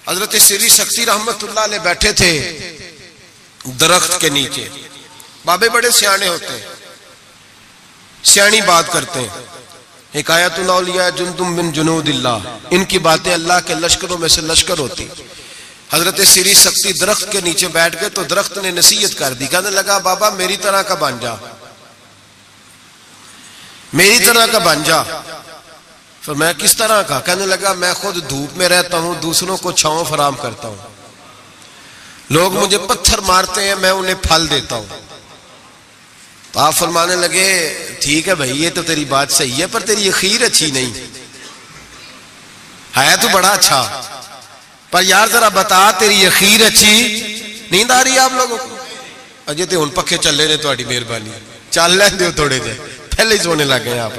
حضرت سری سختی رحمت اللہ علیہ بیٹھے تھے درخت کے نیچے. بابے بڑے سیانے ہوتے ہیں, سیانی بات کرتے ہیں. حکایت الاولیاء جندم من جنود اللہ, ان کی باتیں اللہ کے لشکروں میں سے لشکر ہوتی. حضرت سری سختی درخت کے نیچے بیٹھ گئے تو درخت نے نصیحت کر دی. کہنے لگا بابا میری طرح کا بن جا, میری طرح کا بن جا. فرمایا کس طرح کا؟ کہنے لگا میں خود دھوپ میں رہتا ہوں, دوسروں کو چھاؤں فراہم کرتا ہوں. لوگ مجھے پتھر مارتے ہیں, میں انہیں پھل دیتا ہوں. تو آپ فرمانے لگے ٹھیک ہے بھائی, یہ تو تیری بات صحیح ہے, پر تیری اخیر اچھی نہیں ہے. تو بڑا اچھا, پر یار ذرا بتا تیری اخیر اچھی. نیند آ رہی ہے آپ لوگوں کو؟ اجے تو ہن پکھے چلے نے, تہاڈی مہربانی, چل لین دیو تھوڑے جے, پہلے ہی سونے لگ گئے آپ.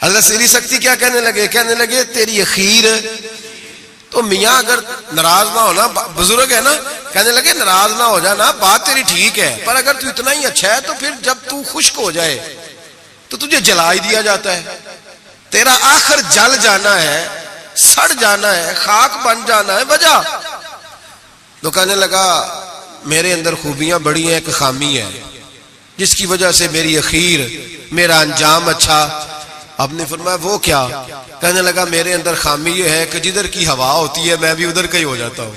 حضرت سری سختی کیا کہنے لگے؟ کہنے لگے تیری اخیر تو میاں اگر ناراض نہ ہونا, بزرگ ہے نا, کہنے لگے ناراض نہ ہو جانا, بات تیری ٹھیک ہے, پر اگر تو اتنا ہی اچھا ہے تو پھر جب تو خشک ہو جائے تو تجھے جلا ہی دیا جاتا ہے. تیرا آخر جل جانا ہے, سڑ جانا ہے, خاک بن جانا ہے. وجہ تو کہنے لگا میرے اندر خوبیاں بڑی ہیں, ایک خامی ہے جس کی وجہ سے میری اخیر, میرا انجام اچھا. آپ نے فرمایا وہ کیا؟ کہنے لگا میرے اندر خامی یہ ہے کہ جدھر کی ہوا ہوتی ہے میں بھی ادھر کا ہی ہو جاتا ہوں,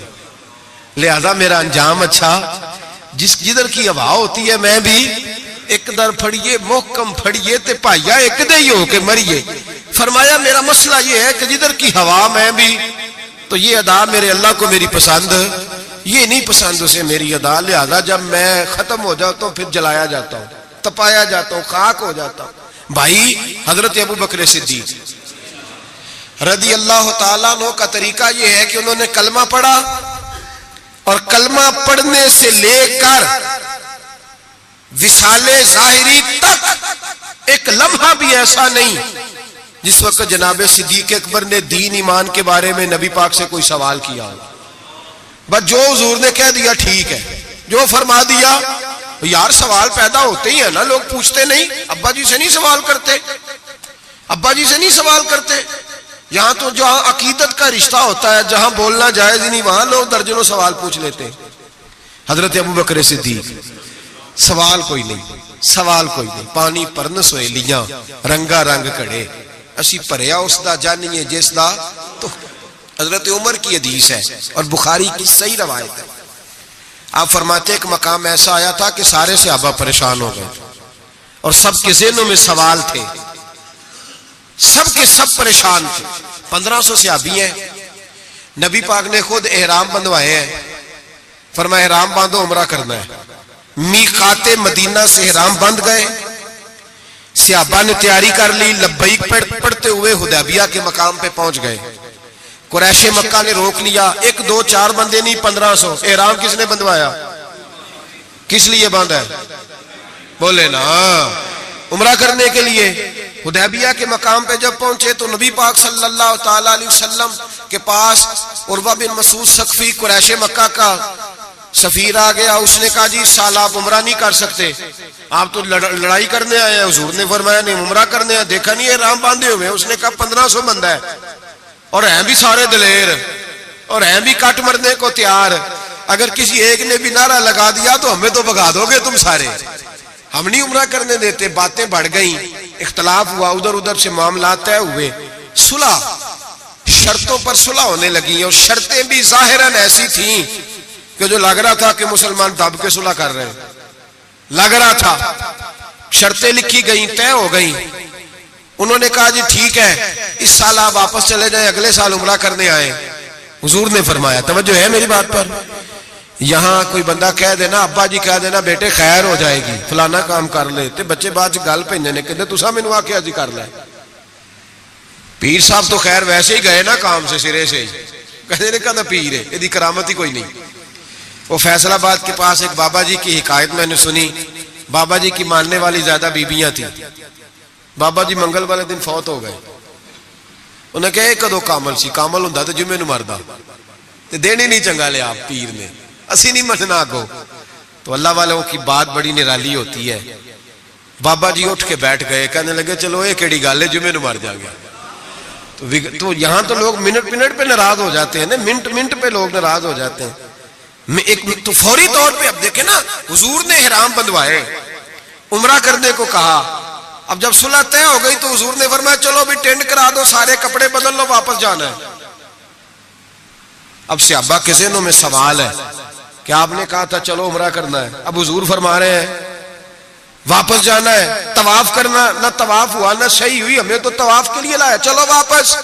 لہذا میرا انجام اچھا. جدھر کی ہوا ہوتی ہے میں بھی ایک در پھڑیے محکم پھڑیے تے پائیا ایک دے ہی ہو کے مریے. فرمایا میرا مسئلہ یہ ہے کہ جدھر کی ہوا میں بھی, تو یہ ادا میرے اللہ کو میری پسند, یہ نہیں پسند اسے میری ادا, لہذا جب میں ختم ہو جاتا ہوں پھر جلایا جاتا ہوں, تپایا جاتا ہوں, خاک ہو جاتا ہوں. بھائی حضرت ابو بکر صدیق رضی اللہ تعالیٰ عنہ کا طریقہ یہ ہے کہ انہوں نے کلمہ پڑھا, اور کلمہ پڑھنے سے لے کر وصال ظاہری تک ایک لمحہ بھی ایسا نہیں جس وقت جناب صدیق اکبر نے دین ایمان کے بارے میں نبی پاک سے کوئی سوال کیا ہو. بس جو حضور نے کہہ دیا ٹھیک ہے, جو فرما دیا. یار سوال پیدا ہوتے ہی ہے نا, لوگ پوچھتے نہیں, ابا جی سے نہیں سوال کرتے, ابا جی سے نہیں سوال کرتے. یہاں تو جہاں عقیدت کا رشتہ ہوتا ہے, جہاں بولنا جائز ہی نہیں, وہاں لوگ درجنوں سوال پوچھ لیتے. حضرت ابو بکر صدیق سوال کوئی نہیں, سوال کوئی نہیں. پانی پرن سویلیاں رنگا رنگ کڑے, اسی پریا اس دا جانیے جس دا. تو حضرت عمر کی حدیث ہے اور بخاری کی صحیح روایت ہے. آپ فرماتے ایک مقام ایسا آیا تھا کہ سارے صحابہ پریشان ہو گئے اور سب کے ذہنوں میں سوال تھے, سب کے سب پریشان تھے. 1500 صحابی ہیں, نبی پاک نے خود احرام بندوائے ہیں. فرمایا احرام باندھو, عمرہ کرنا ہے. میقات مدینہ سے احرام بند گئے, صحابہ نے تیاری کر لی, لبیک پڑھتے ہوئے حدیبیہ کے مقام پہ پہنچ گئے. قریش مکہ نے روک لیا, 1 2 4 بندے نہیں 1500. احرام کس نے بندوایا؟ کس لیے باندھا ہے؟ بولے نا, عمرہ کرنے کے لیے. حدیبیہ کے مقام پہ جب پہنچے تو نبی پاک صلی اللہ تعالیٰ علیہ وسلم کے پاس عروہ بن مسعود ثقفی قریش مکہ کا سفیر آ گیا. اس نے کہا جی سال آپ عمرہ نہیں کر سکتے, آپ تو لڑائی کرنے آئے ہیں. حضور نے فرمایا نہیں, عمرہ کرنے ہیں. دیکھا نہیں احرام باندھے ہوئے؟ اس نے کہا 1500 بندہ ہے, اور ہیں بھی سارے دلیر, اور ہیں بھی کٹ مرنے کو تیار. اگر کسی ایک نے بھی نعرہ لگا دیا تو ہمیں تو بھگا دو گے تم سارے, ہم نہیں عمرہ کرنے دیتے. باتیں بڑھ گئیں, اختلاف ہوا, ادھر ادھر سے معاملات طے ہوئے. صلح, شرطوں پر صلح ہونے لگی, اور شرطیں بھی ظاہراً ایسی تھیں کہ جو لگ رہا تھا کہ مسلمان دب کے صلح کر رہے ہیں, لگ رہا تھا. شرطیں لکھی گئیں, طے ہو گئیں. انہوں نے کہا جی ٹھیک ہے, اس سال آپ واپس چلے جائیں, اگلے سال عمرہ کرنے آئے. حضور نے فرمایا, توجہ ہے میری بات پر, یہاں کوئی بندہ کہہ دینا, ابا جی کہہ دینا بیٹے خیر ہو جائے گی, فلانا کام کر لے, تے بچے بعد گل پہننے کہتے تسا مینوں آکھیا جی کر لے. پیر صاحب تو خیر ویسے ہی گئے نا کام سے, سرے سے ہی کہتے نے کہا پیر ہے, یہ کرامت ہی کوئی نہیں. وہ فیصل آباد کے پاس ایک بابا جی کی حکایت میں نے سنی. بابا جی کی ماننے والی زیادہ بیبیاں تھیں. بابا جی منگل والے دن فوت ہو گئے. انہیں کہا کدو کامل سی, کامل ہوں تو جمعے نو مردا, تے دین ہی نہیں چنگا لیا آپ پیر نے, اسی نہیں مننا کو. تو اللہ والوں کی بات بڑی نرالی ہوتی ہے. بابا جی اٹھ کے بیٹھ گئے, کہنے لگے چلو یہ کیڑی گل ہے, جمعے نو مر جا گیا. تو یہاں تو لوگ منٹ منٹ پہ ناراض ہو جاتے ہیں نا، منٹ منٹ پہ لوگ ناراض ہو جاتے ہیں۔ ایک تو فوری طور پہ اب دیکھیں نا، حضور نے احرام بندھوائے، عمرہ کرنے کو کہا، اب جب صلح طے ہو گئی تو حضور نے فرمایا چلو بھی ٹینٹ کرا دو، سارے کپڑے بدل لو، واپس جانا ہے۔ اب صحابہ کے ذہنوں میں سوال ہے کہ آپ نے کہا تھا چلو عمرہ کرنا ہے، اب حضور فرما رہے ہیں واپس جانا ہے، طواف کرنا، نہ طواف ہوا نہ صحیح ہوئی، ہمیں تو طواف کے لیے لایا، چلو واپس۔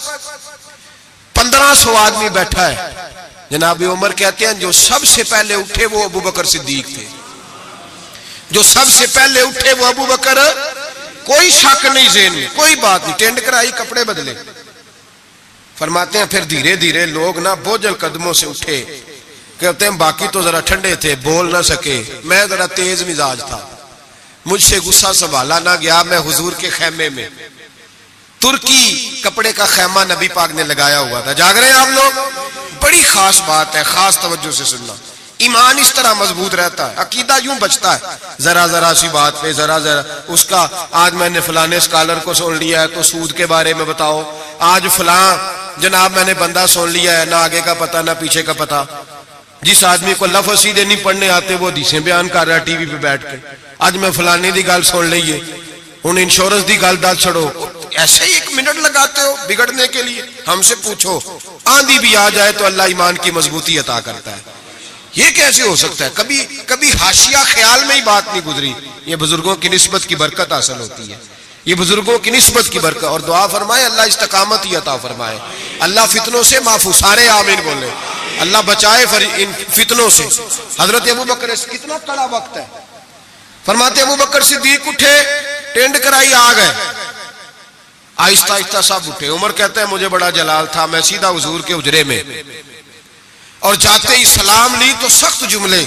1500 آدمی بیٹھا ہے، جناب عمر کہتے ہیں جو سب سے پہلے اٹھے وہ ابو بکر صدیق تھے، جو سب سے پہلے اٹھے وہ ابو بکر، کوئی شک نہیں ذہن میں، کوئی بات نہیں، ٹینٹ کرائی، کپڑے بدلے۔ فرماتے ہیں پھر دھیرے دھیرے لوگ نا بوجھل قدموں سے اٹھے، کہتے ہیں باقی تو ذرا ٹھنڈے تھے، بول نہ سکے، میں ذرا تیز مزاج تھا، مجھ سے غصہ سنبھالا نہ گیا، میں حضور کے خیمے میں، ترکی کپڑے کا خیمہ نبی پاک نے لگایا ہوا تھا۔ جاگ رہے ہیں آپ لوگ؟ بڑی خاص بات ہے، خاص توجہ سے سننا۔ ایمان اس طرح مضبوط رہتا ہے، عقیدہ یوں بچتا ہے، ذرا ذرا سی بات پہ ذرا ذرا اس کا، آج میں نے فلانے اسکالر کو سن لیا ہے تو سود کے بارے میں بتاؤ، آج فلاں جناب میں نے بندہ سن لیا ہے، نہ آگے کا پتہ نہ پیچھے کا پتہ۔ جس آدمی کو لفظ سیدھے نہیں پڑھنے آتے وہ حدیثیں بیان کر رہا ہے ٹی وی پہ بیٹھ کے، آج میں فلانے دی گل سن لئیے، ان انشورنس دی گل دل چھڑو، ایسے ہی 1 منٹ لگاتے ہو بگڑنے کے لیے۔ ہم سے پوچھو آندھی بھی آ جائے تو اللہ ایمان کی مضبوطی عطا کرتا ہے، یہ کیسے ہو سکتا ہے؟ کبھی حاشیہ خیال میں ہی بات نہیں گزری، یہ بزرگوں کی نسبت کی برکت حاصل ہوتی ہے، یہ بزرگوں کی نسبت کی برکت۔ اور دعا فرمائے اللہ استقامت ہی عطا فرمائے، اللہ فتنوں سے محفوظ، سارے آمین بولے، اللہ بچائے ان فتنوں سے۔ حضرت ابو بکر، کتنا کڑا وقت ہے، فرماتے ابو بکر صدیق اٹھے، ٹینڈ کرائی، آ گئے، آہستہ آہستہ سب اٹھے۔ عمر کہتا ہے مجھے بڑا جلال تھا، میں سیدھا حضور کے حجرے میں، اور جاتے ہی سلام لی تو سخت جملے،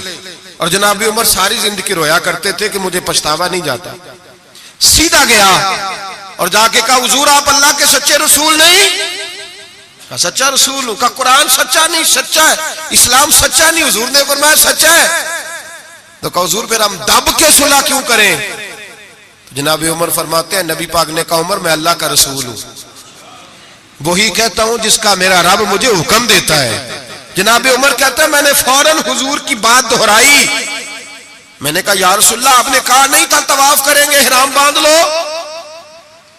اور جناب عمر ساری زندگی رویا کرتے تھے کہ مجھے پچھتاوا نہیں جاتا۔ سیدھا گیا اور جا کے کہا حضور آپ اللہ کے سچے رسول نہیں؟ کہا سچا رسول ہوں۔ کہا قرآن سچا نہیں؟ سچا ہے۔ اسلام سچا نہیں؟ حضور نے فرمایا سچا ہے۔ تو کہا حضور پھر ہم دب کے صلح کیوں کریں؟ تو جناب عمر فرماتے ہیں نبی پاک نے کہا عمر میں اللہ کا رسول ہوں، وہی کہتا ہوں جس کا میرا رب مجھے حکم دیتا ہے۔ جناب عمر کہتا ہے میں نے فوراً حضور کی بات دہرائی، میں نے کہا یا رسول اللہ آپ نے کہا نہیں تھا طواف کریں گے، احرام باندھ لو؟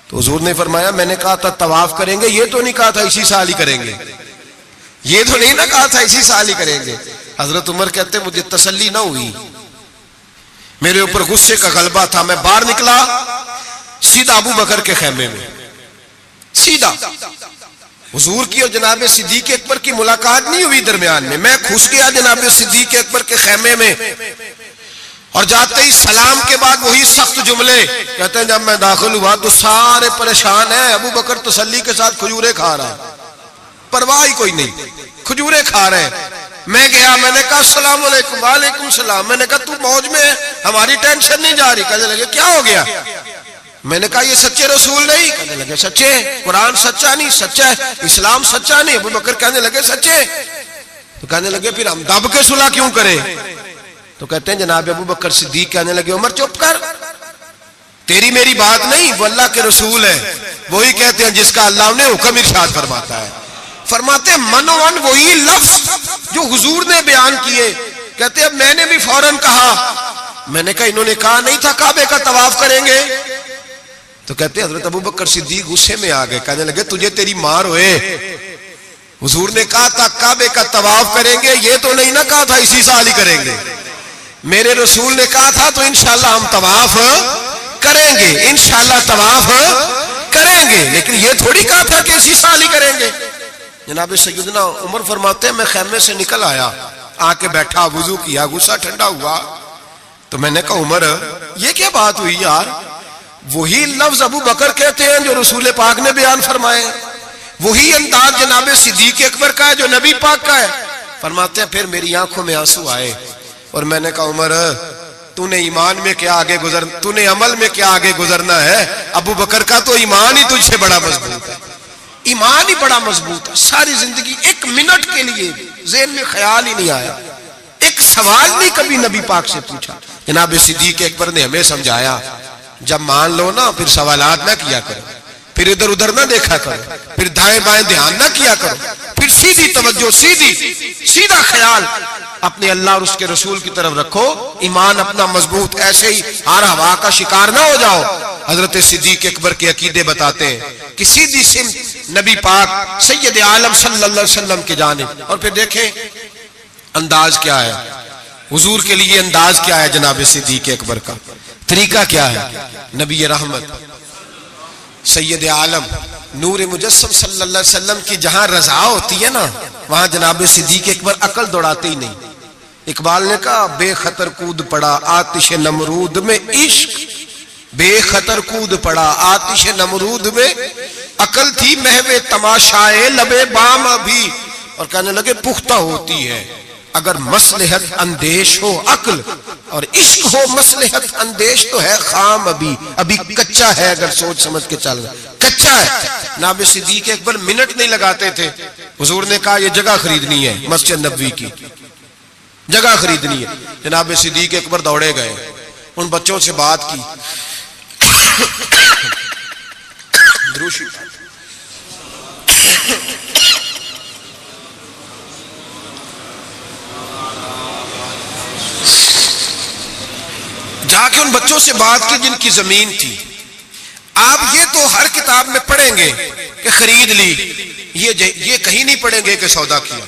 تو حضور نے فرمایا میں نے کہا تھا طواف کریں گے، یہ تو نہیں کہا تھا اسی سال ہی کریں گے، یہ تو نہیں نہ کہا تھا اسی سال ہی کریں گے۔ حضرت عمر کہتے مجھے تسلی نہ ہوئی، میرے اوپر غصے کا غلبہ تھا، میں باہر نکلا سیدھا ابو بکر کے خیمے میں، سیدھا حضور کی اور جناب صدیق اکبر کی ملاقات نہیں ہوئی درمیان میں گھس گیا جناب صدیق اکبر کے خیمے میں، اور جاتے ہی سلام کے بعد وہی سخت جملے کہتے ہیں۔ جب میں داخل ہوا تو سارے پریشان ہیں، ابو بکر تسلی کے ساتھ کھجورے کھا رہا ہے، پرواہ ہی کوئی نہیں، کھجورے کھا رہے ہیں۔ میں گیا، میں نے کہا السلام علیکم، وعلیکم السلام، میں نے کہا تو موج میں ہے، ہماری ٹینشن نہیں جا رہی۔ کہنے لگے کیا ہو گیا؟ میں نے کہا یہ سچے رسول نہیں؟ کہنے لگے سچے، قرآن سچا نہیں؟ سچا ہے۔ اسلام سچا نہیں؟ ابو بکر کہنے لگے سچے۔ تو کہنے لگے پھر ہم دب کے صلح کیوں کریں؟ تو کہتے ہیں جناب ابو بکر صدیق کہنے لگے عمر چپ کر، تیری میری بات نہیں، وہ اللہ کے رسول ہے، وہی کہتے ہیں جس کا اللہ انہیں حکم ارشاد فرماتا ہے۔ فرماتے ہیں منوان وہی لفظ جو حضور نے بیان کیے، کہتے ہیں اب میں نے بھی فوراً کہا، میں نے کہا انہوں نے کہا نہیں تھا کعبے کا طواف کریں گے؟ تو کہتے ہیں حضرت ابو بکر صدیق غصے میں آ گئے، کہنے لگے تجھے تیری مار ہوئے، حضور نے کہا تھا کعبے کا طواف کریں گے، یہ تو نہیں نہ کہا تھا اسی سال ہی کریں گے، میرے رسول نے کہا تھا تو انشاءاللہ ہم طواف کریں گے، انشاءاللہ طواف کریں گے، لیکن یہ تھوڑی کہا تھا کہ اسی سال ہی کریں گے۔ جناب سیدنا عمر فرماتے ہیں میں خیمے سے نکل آیا، آ کے بیٹھا، وضو کیا، غصہ ٹھنڈا ہوا، تو میں نے کہا عمر یہ کیا بات ہوئی یار؟ وہی لفظ ابو بکر کہتے ہیں جو رسول پاک نے بیان فرمائے، وہی انداز جناب صدیق اکبر کا ہے جو نبی پاک کا ہے۔ فرماتے ہیں پھر میری آنکھوں میں آنسو آئے، اور میں نے کہا عمر تو نے ایمان میں کیا آگے تو نے عمل میں کیا آگے گزرنا ہے؟ ابو بکر کا تو ایمان ہی تجھ سے بڑا مضبوط ہے، ایمان ہی بڑا مضبوط ہے۔ ساری زندگی 1 منٹ کے لیے ذہن میں خیال ہی نہیں آیا، ایک سوال نہیں کبھی نبی پاک سے پوچھا۔ جناب صدیق اکبر نے ہمیں سمجھایا جب مان لو نا پھر سوالات نہ کیا کرو، پھر پھر ادھر ادھر نہ دیکھا کرو، پھر دائیں بائیں دھیان نہ کیا کرو، پھر سیدھی توجہ، سیدھا خیال اپنے اللہ اور اس کے رسول کی طرف رکھو، ایمان اپنا مضبوط، ایسے ہی ہر ہوا کا شکار نہ ہو جاؤ۔ حضرت صدیق اکبر کے عقیدے بتاتے ہیں کہ سیدھی سمت نبی پاک سید عالم صلی اللہ علیہ وسلم کی جانب۔ اور پھر دیکھیں انداز کیا ہے حضور کے لیے، انداز کیا ہے جناب صدیق اکبر کا، طریقہ کیا ہے؟ نبی رحمت سید عالم نور مجسم صلی اللہ علیہ وسلم کی جہاں رضا ہوتی ہے نا، وہاں جناب صدیق اکبر عقل دوڑاتے ہی نہیں۔ اقبال نے کہا بے خطر کود پڑا آتش نمرود میں عشق، بے خطر کود پڑا آتش نمرود میں، عقل تھی محو تماشائے لبے بام ابھی، اور کہنے لگے پختہ ہوتی ہے اگر مصلحت اندیش ہو عقل، اور عشق ہو مصلحت اندیش تو ہے خام ابھی کچا ہے، اگر سوچ سمجھ کے چل رہا کچا ہے۔ جناب صدیق اکبر منٹ نہیں لگاتے تھے، حضور نے کہا یہ جگہ خریدنی ہے، مسجد نبوی کی جگہ خریدنی ہے، جناب صدیق اکبر دوڑے گئے، ان بچوں سے بات کی، دروشی جا کے ان بچوں سے بات کی جن کی زمین تھی۔ آپ یہ تو ہر کتاب میں پڑھیں گے کہ خرید لی، یہ کہیں نہیں پڑھیں گے کہ سودا کیا،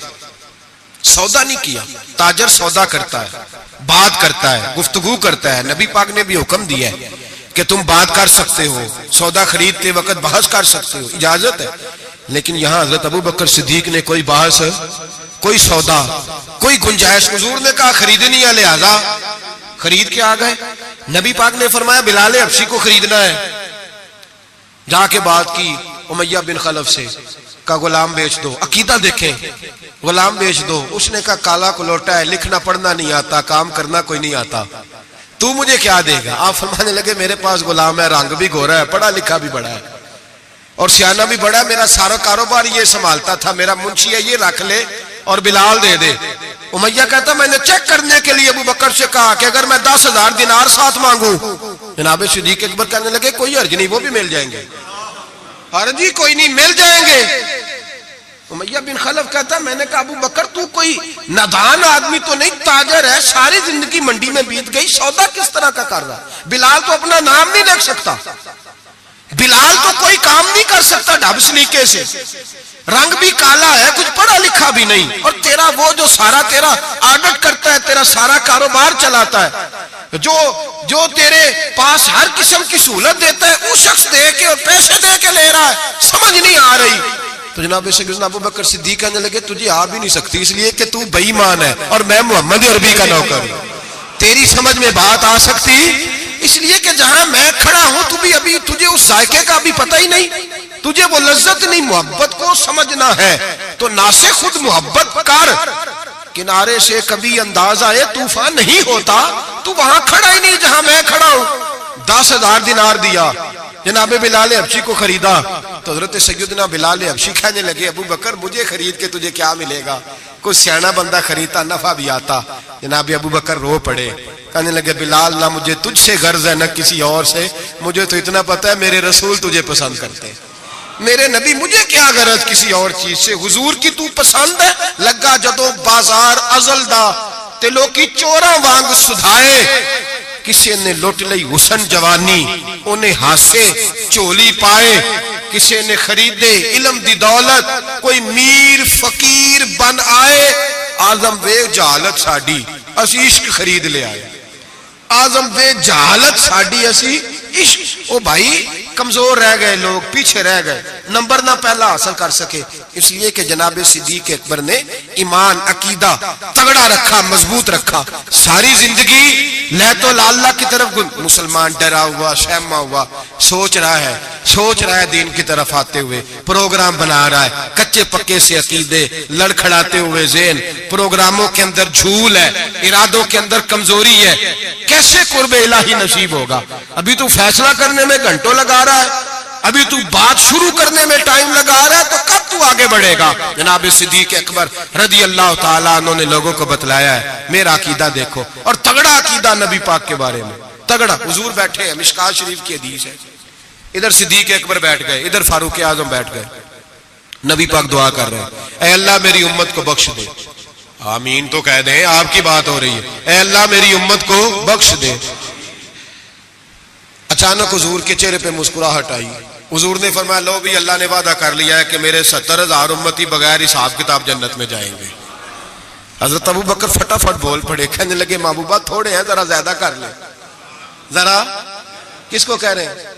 سودا نہیں کیا۔ تاجر سودا کرتا ہے، بات کرتا ہے، گفتگو کرتا ہے۔ نبی پاک نے بھی حکم دیا ہے کہ تم بات کر سکتے ہو، سودا خریدتے وقت بحث کر سکتے ہو، اجازت ہے۔ لیکن یہاں حضرت ابو بکر صدیق نے کوئی بحث، کوئی سودا، کوئی گنجائش، حضور نے کہا خریدنی ہے لہذا خرید کے آ گئے۔ نبی پاک نے فرمایا بلال حبشی کو خریدنا ہے، جا کے بات کی امیہ بن خلف سے، کا غلام بیچ دو۔ عقیدہ دیکھیں، غلام بیچ دو۔ اس نے کہا کالا کلوٹا ہے، لکھنا پڑھنا نہیں آتا، کام کرنا کوئی نہیں آتا، تو مجھے کیا دے گا؟ آپ فرمانے لگے میرے پاس غلام ہے، رنگ بھی گورا ہے، پڑھا لکھا بھی بڑا ہے اور سیانہ بھی بڑا ہے، میرا سارا کاروبار یہ سنبھالتا تھا، میرا منشی ہے، یہ رکھ لے اور بلال دے دے۔ امیہ کہتا میں نے چیک کرنے کے لیے ابو بکر سے کہا کہ اگر میں 10,000 دینار ساتھ مانگوں، جناب صدیق اکبر کہنے لگے کوئی حرج نہیں، وہ بھی مل جائیں گے، حرج ہی کوئی نہیں، مل جائیں گے۔ امیہ بن خلف کہتا میں نے کہا ابو بکر تو کوئی نادان آدمی تو نہیں، تاجر ہے، ساری زندگی منڈی میں بیت گئی، سودا کس طرح کا کر رہا؟ بلال تو اپنا نام نہیں رکھ سکتا، بلال تو کوئی کام نہیں کر سکتا ڈھب سلیقے سے، رنگ بھی کالا ہے، کچھ پڑھا لکھا بھی نہیں، اور تیرا وہ جو سارا تیرا آڈٹ کرتا ہے، تیرا سارا کاروبار چلاتا ہے، جو تیرے پاس ہر قسم کی سہولت دیتا ہے، وہ شخص دے کے اور پیسے دے کے لے رہا ہے، سمجھ نہیں آ رہی۔ تو جناب سیدنا ابو بکر صدیق کہنے لگے تجھے آ بھی نہیں سکتی، اس لیے کہ تو بے ایمان ہے اور میں محمد عربی کا نوکر ہوں، تیری سمجھ میں بات آ سکتی اس لیے کہ جہاں میں کھڑا ہوں تو بھی ابھی تجھے اس ذائقے کا بھی پتہ ہی نہیں، تجھے وہ لذت نہیں، محبت کو سمجھنا ہے تو نہ سے خود محبت کر، کنارے سے کبھی انداز آئے طوفان نہیں ہوتا، تو وہاں کھڑا ہی نہیں جہاں میں کھڑا ہوں۔ 10,000 دینار دیا، جناب بلال حبشی کو خریدا، تو حضرت سیدنا بلال حبشی کہنے لگے ابو بکر مجھے خرید کے تجھے کیا ملے گا، کوئی سیانا بندہ خریدتا نفع بھی آتا۔ جناب ابو بکر رو پڑے، کہنے لگے بلال نہ مجھے تجھ سے غرض ہے نہ کسی اور سے، مجھے تو اتنا پتا ہے میرے رسول تجھے پسند کرتے ہیں، میرے نبی، مجھے کیا غرض کسی اور چیز سے، حضور کی تو پسند ہے۔ لگا جدوں بازار ازل دا تے لوکی چوراں وانگ سدھائے، کسی نے لٹ لئی حسن جوانی انہیں ہاسے چولی پائے، کسی نے خریدے علم دی دولت کوئی میر فقیر بن آئے، آزم وے جہالت ساڈی اسی عشق خرید لے آئے، آزم وے جہالت ساڈی اسی عشق۔ او بھائی کمزور رہ گئے لوگ، پیچھے رہ گئے، نمبر نہ پہلا حاصل کر سکے، اس لیے کہ جناب صدیق اکبر نے ایمان عقیدہ تگڑا رکھا، مضبوط رکھا، ساری زندگی لیت و لاللہ کی طرف مسلمان ڈرا ہوا، شہما ہوا، سوچ رہا ہے دین کی طرف آتے ہوئے، پروگرام بنا رہا ہے، کچے پکے سے عقیدے لڑکھڑاتے ہوئے ذہن، پروگراموں کے اندر جھول ہے، ارادوں کے اندر کمزوری ہے، کیسے قرب الہی نصیب ہوگا؟ ابھی تو فیصلہ کرنے میں گھنٹوں لگا رہا ہے، ابھی تو بات شروع کرنے میں ٹائم لگا رہا ہے، تو کب تو آگے بڑھے گا؟ جناب صدیق اکبر رضی اللہ تعالیٰ عنہ نے لوگوں کو بتلایا ہے میرا عقیدہ دیکھو، اور تگڑا عقیدہ نبی پاک کے بارے میں، تگڑا۔ حضور بیٹھے ہیں، مشکات شریف کی حدیث ہے، ادھر صدیق اکبر بیٹھ گئے، ادھر فاروق اعظم بیٹھ گئے. نبی پاک دعا کر رہے ہیں، اے اللہ میری امت کو بخش دے. آمین تو کہہ دیں، آپ کی بات ہو رہی ہے. اے اللہ میری امت کو بخش دے. اچانک حضور کے چہرے پہ مسکراہٹ آئی. حضور نے فرمایا لو بھی اللہ نے وعدہ کر لیا ہے کہ میرے 70,000 امتی بغیر حساب کتاب جنت میں جائیں گے. حضرت ابو بکر فٹافٹ بول پڑے، کہنے لگے محبوبہ تھوڑے ہیں، ذرا زیادہ کر لیں. ذرا کس کو کہہ رہے ہیں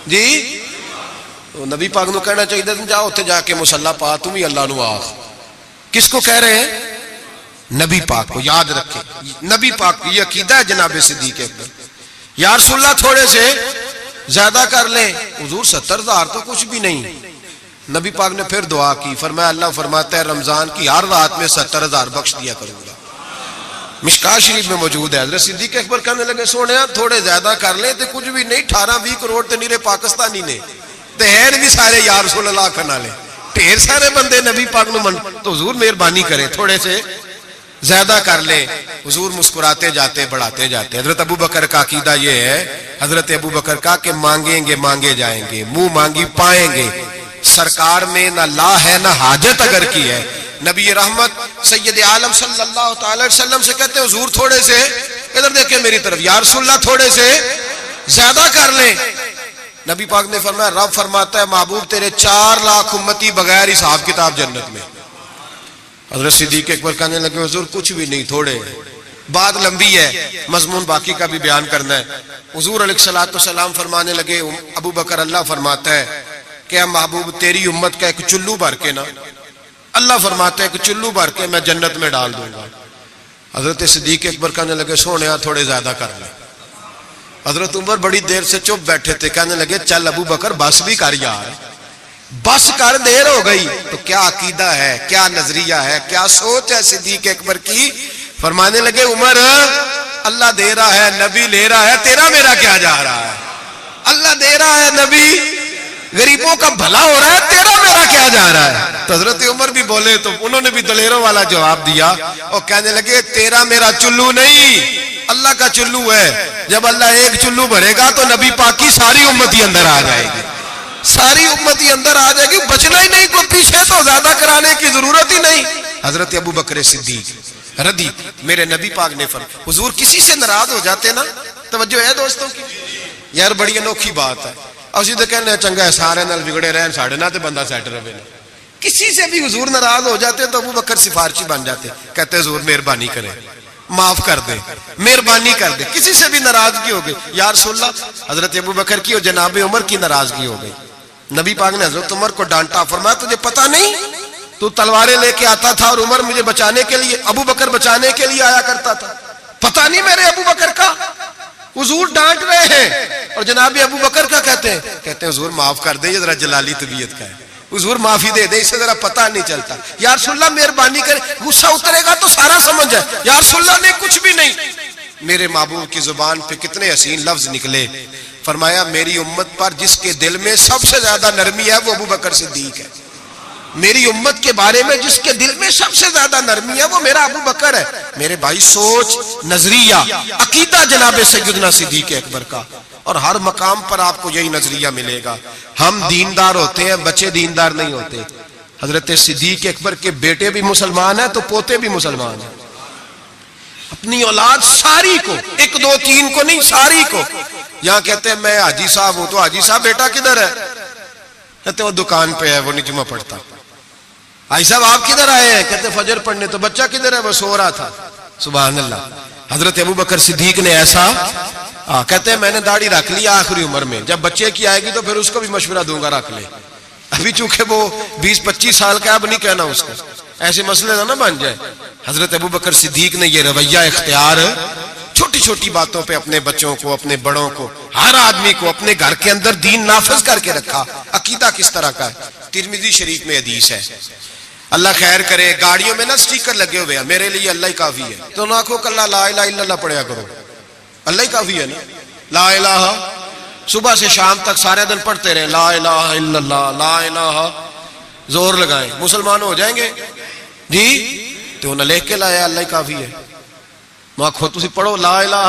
جی؟ نبی پاک نو کہنا چاہیے جاؤ اتنے جا کے مصلا پا تم ہی اللہ نو آخ. کس کو کہہ رہے ہیں؟ نبی پاک کو. یاد رکھیں نبی پاک کی یہ عقیدہ ہے جناب صدیق اکبر. یا رسول اللہ تھوڑے سے زیادہ کر لیں. حضور 70,000 تو کچھ بھی نہیں. نبی پاک نے پھر دعا کی، فرمایا اللہ فرماتا ہے رمضان کی ہر رات میں 70,000 بخش دیا کروں گا. مشکاہ شریف میں موجود ہے. حضرت صدیق اکبر کہنے لگے سونے تھوڑے زیادہ کر لیں تو کچھ بھی نہیں، 18-20 کروڑ تو نیرے پاکستانی نے ہیں بھی سارے یا رسول اللہ کھنا لے، ڈھیر سارے بندے نبی پاک نو من. تو حضور مہربانی کرے تھوڑے سے زیادہ کر لیں. حضور مسکراتے جاتے بڑھاتے جاتے. حضرت ابو بکر کا عقیدہ یہ ہے، حضرت ابو بکر کا کہ مانگیں گے مانگے جائیں گے، منہ مانگی پائیں گے. سرکار میں نہ لا ہے نہ حاجت اگر کی ہے. نبی رحمت سید عالم صلی اللہ تعالی علیہ وسلم سے کہتے ہیں حضور تھوڑے سے ادھر دیکھیں میری طرف، یا رسول اللہ تھوڑے سے زیادہ کر لیں. نبی پاک نے فرمایا رب فرماتا ہے محبوب تیرے 4 لاکھ امتی بغیر حساب کتاب جنت میں. حضرت صدیق اکبر کہنے لگے حضور کچھ بھی نہیں تھوڑے. بات لمبی ہے، مضمون باقی کا بھی بیان کرنا ہے. حضور علیہ الصلوۃ والسلام فرمانے لگے ابو بکر اللہ فرماتا ہے کہ محبوب تیری امت کا ایک چلو بھر کے نا، اللہ فرماتا ہے کہ چلو بھر کے میں جنت میں ڈال دوں گا. حضرت صدیق اکبر کہنے لگے سونے تھوڑے زیادہ کر لیں. حضرت عمر بڑی دیر سے چپ بیٹھے تھے، کہنے لگے چل ابو بکر بس بھی کر یار، بس کر، دیر ہو گئی. تو کیا عقیدہ ہے، کیا نظریہ ہے، کیا سوچ ہے صدیق اکبر کی. فرمانے لگے عمر اللہ دے رہا ہے، نبی لے رہا ہے، تیرا میرا کیا جا رہا ہے. اللہ دے رہا ہے، نبی غریبوں کا بھلا ہو رہا ہے، تیرا میرا کیا جا رہا ہے. تو حضرت عمر بھی بولے تو انہوں نے بھی دلیروں والا جواب دیا اور کہنے لگے تیرا میرا چلو نہیں، اللہ کا چلو ہے. جب اللہ ایک چلو بھرے گا تو نبی پاک کی ساری امتی اندر آ جائے گی، ساری امتی اندر آ جائے گی، بچنا ہی نہیں. کوئی پیچھے تو زیادہ کرانے کی ضرورت ہی نہیں. حضرت ابو بکر صدیق رضی میرے نبی پاک نے فرمایا حضور کسی سے ناراض ہو جاتے نا، توجہ ہے دوستوں کی، یار بڑی انوکھی بات ہے. اسی تو کہنے چنگا ہے سارے نال بگڑے رہن ساڑھے نہ تے بندہ سیٹ رہے. کسی سے بھی حضور ناراض ہو جاتے تو ابو بکر سفارشی بن جاتے، کہتے حضور مہربانی کریں معاف کر دیں، مہربانی کر دیں. کسی سے بھی ناراضگی ہو گئی یا رسول اللہ، حضرت ابو بکر کی اور جناب عمر کی ناراضگی ہو گئی. نبی پاک نے حضرت عمر کو ڈانٹا، فرمایا تجھے پتہ نہیں تو تلواریں لے کے آتا تھا اور عمر مجھے بچانے کے لیے، ابو بکر بچانے کے لیے آیا کرتا تھا، پتہ نہیں میرے ابو بکر کا. حضور ڈانٹ رہے ہیں اور جناب ابو بکر کا کہتے ہیں حضور معاف کر دیں، یہ ذرا جلالی طبیعت کا ہے، حضور معافی دے دیں، اسے ذرا پتہ نہیں چلتا. یا رسول اللہ مہربانی کرے، غصہ اترے گا تو سارا سمجھ جائے. یا رسول اللہ نے کچھ بھی نہیں. میرے محبوب کی زبان پہ کتنے حسین لفظ نکلے. فرمایا میری امت پر جس کے دل میں سب سے زیادہ نرمی ہے وہ ابو بکر صدیق ہے. میری امت کے بارے میں جس کے دل میں سب سے زیادہ نرمی ہے وہ میرا ابو بکر ہے. میرے بھائی سوچ، نظریہ، عقیدہ جناب سیدنا صدیق اکبر کا، اور ہر مقام پر آپ کو یہی نظریہ ملے گا. ہم دیندار ہوتے ہیں، بچے دیندار نہیں ہوتے. حضرت صدیق اکبر کے بیٹے بھی مسلمان ہیں تو پوتے بھی مسلمان ہیں. اپنی اولاد ساری کو، 1 2 3 کو نہیں، ساری کو. یہاں کہتے ہیں میں حاجی صاحب ہوں تو حاجی صاحب بیٹا کدھر ہے؟ کہتے وہ دکان پہ ہے، وہ نہیں جمعہ پڑھتا. حاجی صاحب آپ کدھر آئے ہیں؟ کہتے فجر پڑھنے. تو بچہ کدھر ہے؟ وہ سو رہا تھا. سبحان اللہ. حضرت ابو بکر صدیق نے ایسا کہتے ہیں میں نے داڑھی رکھ لی آخری عمر میں، جب بچے کی آئے گی تو پھر اس کو بھی مشورہ دوں گا رکھ لے. ابھی چونکہ وہ 20-25 سال کا، اب نہیں کہنا اس کو، ایسے مسئلے نہ بن جائے. حضرت ابو بکر صدیق نے یہ رویہ اختیار چھوٹی چھوٹی باتوں پہ اپنے بچوں کو، اپنے بڑوں کو، ہر آدمی کو اپنے گھر کے اندر دین نافذ کر کے رکھا. عقیدہ کس طرح کا ہے؟ ترمذی شریف میں حدیث ہے، اللہ خیر کرے، گاڑیوں میں نا سٹیکر لگے ہوئے ہیں میرے لیے اللہ ہی کافی ہے. تو نہ کہو کہ اللہ لا الہ الا اللہ پڑھیا کرو، اللہ ہی کافی ہے نا. لا الہ صبح سے شام تک سارے دن پڑھتے رہے، لا الہ الا اللہ، لا الہ، زور لگائیں مسلمان ہو جائیں گے جی. تو نہ لکھ کے لایا اللہ ہی کافی ہے. میں خود تسی پڑھو لا الہ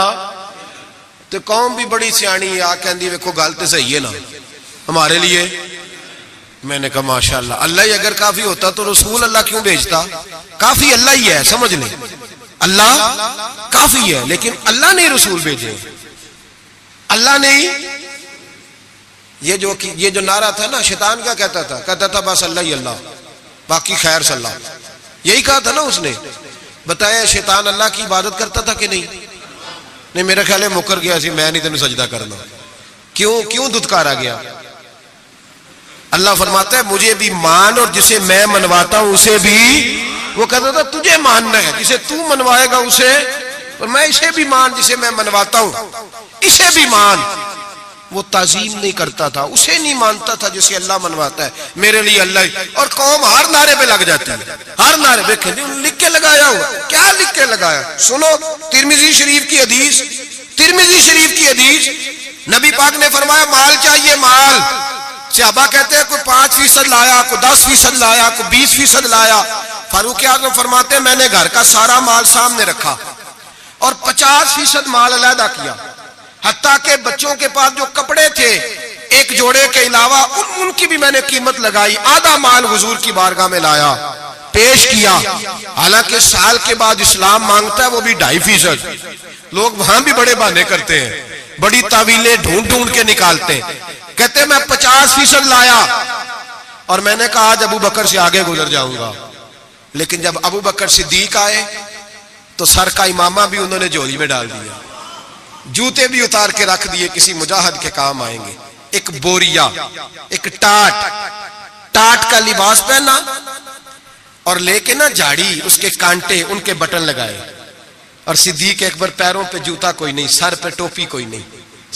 تو قوم بھی بڑی سیانی آ کہندی ویکھو گل تے صحیح ہے نا ہمارے لیے. میں نے کہا ماشاءاللہ اللہ ہی اگر کافی ہوتا تو رسول اللہ کیوں بھیجتا؟ کافی اللہ ہی ہے، سمجھ لیں اللہ کافی ہے، لیکن اللہ نے رسول بھیجے. اللہ نے ہی یہ جو نعرہ تھا نا، شیطان کیا کہتا تھا؟ کہتا تھا بس اللہ ہی اللہ، باقی خیر صلی اللہ. یہی کہا تھا نا اس نے. بتایا شیطان اللہ کی عبادت کرتا تھا کہ نہیں؟ نہیں، میرا خیال ہے مکر گیا سی، میں نہیں تینوں سجدہ کرنا. کیوں دھتکارا گیا؟ اللہ فرماتا ہے مجھے بھی مان، اور جسے میں منواتا ہوں اسے بھی. وہ کہتا تھا تجھے ماننا ہے، جسے تو منوائے گا اسے، اور میں اسے بھی مان جسے میں منواتا ہوں، اسے بھی مان. وہ تعظیم نہیں کرتا تھا، اسے نہیں مانتا تھا جسے اللہ منواتا ہے. میرے لیے اللہ ہی. اور قوم ہر نعرے پہ لگ جاتی ہے، ہر نعرے پہ. لکھ کے لگایا ہوا، کیا لکھ کے لگایا؟ سنو ترمذی شریف کی حدیث، ترمذی شریف کی حدیث. نبی پاک نے فرمایا مال چاہیے مال. صحابہ کہتے ہیں کوئی 5% لایا، کوئی 10% لایا، کوئی 20% لایا. فاروق اعظم فرماتے ہیں میں نے گھر کا سارا مال سامنے رکھا اور 50% مال علیحدہ کیا، حتیٰ کہ بچوں کے پاس جو کپڑے تھے ایک جوڑے کے علاوہ ان کی بھی میں نے قیمت لگائی. آدھا مال حضور کی بارگاہ میں لایا، پیش کیا. حالانکہ سال کے بعد اسلام مانگتا ہے وہ بھی 2.5%. لوگ وہاں بھی بڑے بہانے کرتے ہیں، بڑی تعویلیں ڈھونڈ کے نکالتے ہیں. کہتے میں 50% لایا اور میں نے کہا آج ابو بکر سے آگے گزر جاؤں گا. لیکن جب ابو بکر صدیق آئے تو سر کا امامہ بھی انہوں نے جولی میں ڈال دیا، جوتے بھی اتار کے رکھ دیے، کسی مجاہد کے کام آئیں گے. ایک بوریا، ایک ٹاٹ کا لباس پہنا اور لے کے نا جھاڑی، اس کے کانٹے، ان کے بٹن لگائے. اور صدیق اکبر پیروں پہ جوتا کوئی نہیں، سر پہ ٹوپی کوئی نہیں،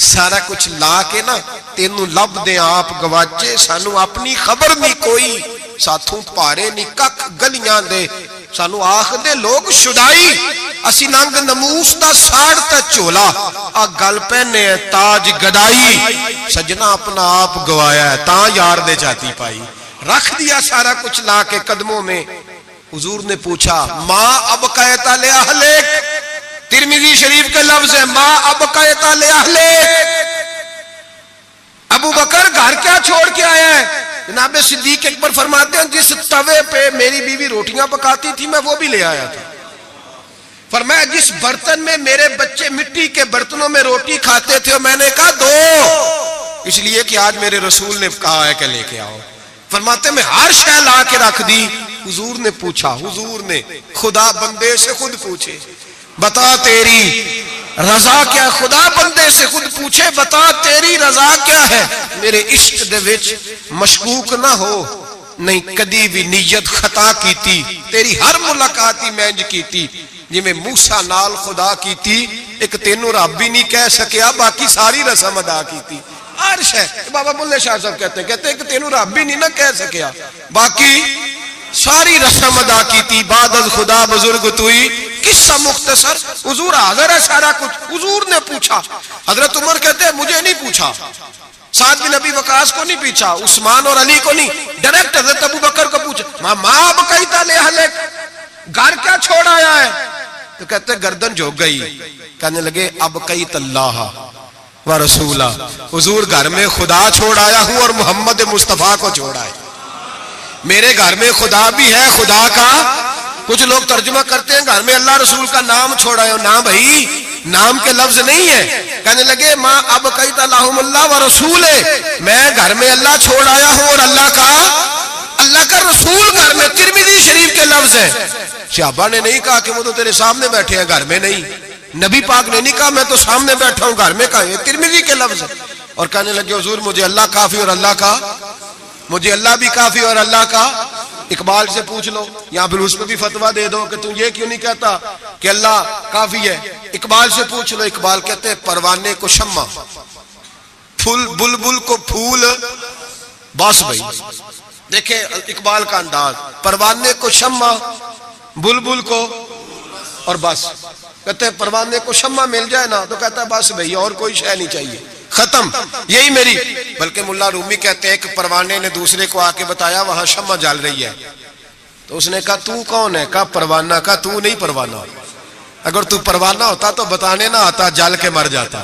سارا کچھ لا کے نا تینوں لب دے آپ گواچے، سانو اپنی خبر نہیں کوئی، ساتھوں پارے نہیں کک گلیاں دے، سانو آخ دے لوگ شدائی، اسی ننگ نموس دا ساڑ تا چولا، آ گل پہنے تاج گدائی. سجنا اپنا آپ گوایا ہے تاں یار دے جاتی پائی. رکھ دیا سارا کچھ لا کے قدموں میں. حضور نے پوچھا ماں ابقیت لأہلک، ترمذی شریف کے لفظ ہے ماں ابقیت لأہلک. ابو بکر گھر کیا چھوڑ کے آیا ہے؟ جناب صدیق اکبر فرماتے ہیں جس توے پہ میری بیوی روٹیاں پکاتی تھی میں وہ بھی لے آیا تھا. فرمایا جس برتن میں میرے بچے مٹی کے برتنوں میں روٹی کھاتے تھے میں نے کہا دو، اس لیے کہ آج میرے رسول نے کہا ہے کہ لے کے آؤ. فرماتے میں ہر شے لا کے رکھ دی. حضور نے پوچھا، حضور نے خدا بندے سے خود پوچھے بتا تیری رضا کیا؟ خدا بندے سے خود پوچھے بتا تیری رضا کیا ہے؟ میرے عشق دے وچ مشکوک نہ ہو، نہیں کدی بھی نیت خطا کیتی، تیری ہر ملاقات ہی مینج کیتی جی میں موسیٰ نال خدا کیتی. ایک تینوں رب بھی نہیں کہہ سکیا، باقی ساری رسم ادا کیتی. عرش ہے بابا بلے شاہ صاحب کہتے ہیں کہ تینوں رب بھی نہیں نہ کہہ سکیا، باقی ساری رسم ادا کیتی. بعد از خدا بزرگ توئی قصہ مختصر. حضور حاضر ہے سارا کچھ. حضور نے پوچھا. حضرت عمر کہتے ہیں مجھے نہیں پوچھا، سعد بن ابی وقاص کو نہیں پوچھا، عثمان اور علی کو نہیں، ڈائریکٹ حضرت ابو بکر کو پوچھا ماں ابقیت لأہلک، گھر کیا چھوڑ آیا ہے؟ تو کہتے گردن جھک گئی. کہنے لگے ابقیت اللہ و رسولہ، حضور گھر میں خدا چھوڑ آیا ہوں اور محمد مصطفیٰ کو چھوڑ آیا. میرے گھر میں خدا بھی ہے، خدا کا کچھ لوگ ترجمہ کرتے ہیں گھر میں اللہ رسول کا نام چھوڑا ہے. نام بھائی نام کے لفظ نہیں ہے. کہنے لگے ماں ابقیت لہم اللہ و رسول، میں گھر میں اللہ چھوڑ آیا ہوں اور اللہ کا رسول گھر میں. ترمذی شریف کے لفظ ہیں. صحابہ نے نہیں کہا کہ وہ تو تیرے سامنے بیٹھے ہیں گھر میں نہیں. نبی پاک نے نہیں کہا میں تو سامنے بیٹھا ہوں گھر میں. کہا یہ ترمذی کے لفظ ہیں. اور کہنے لگے حضور مجھے اللہ کافی اور اللہ کا، مجھے اللہ بھی کافی اور اللہ کا. اقبال سے پوچھ لو یا پھر اس پہ بھی فتویٰ دے دو کہ تم یہ کیوں نہیں کہتا کہ اللہ کافی ہے. اقبال سے پوچھ لو. اقبال کہتے ہیں پروانے کو شمع، پھول بلبل کو پھول، بس بھائی دیکھیں اقبال کا انداز. پروانے کو شمع، بلبل کو اور بس. کہتے ہیں پروانے کو شمع مل جائے نا تو کہتا ہے بس بھائی اور کوئی شے نہیں چاہیے، ختم یہی میری. بلکہ ملا رومی کہتے ہیں کہ پروانے نے دوسرے کو آ کے بتایا وہاں شمع جل رہی ہے تو اس نے کہا تو کون ہے؟ کہا پروانہ. کہا تو نہیں پروانہ، اگر تو پروانہ ہوتا تو بتانے نہ آتا، جل کے مر جاتا.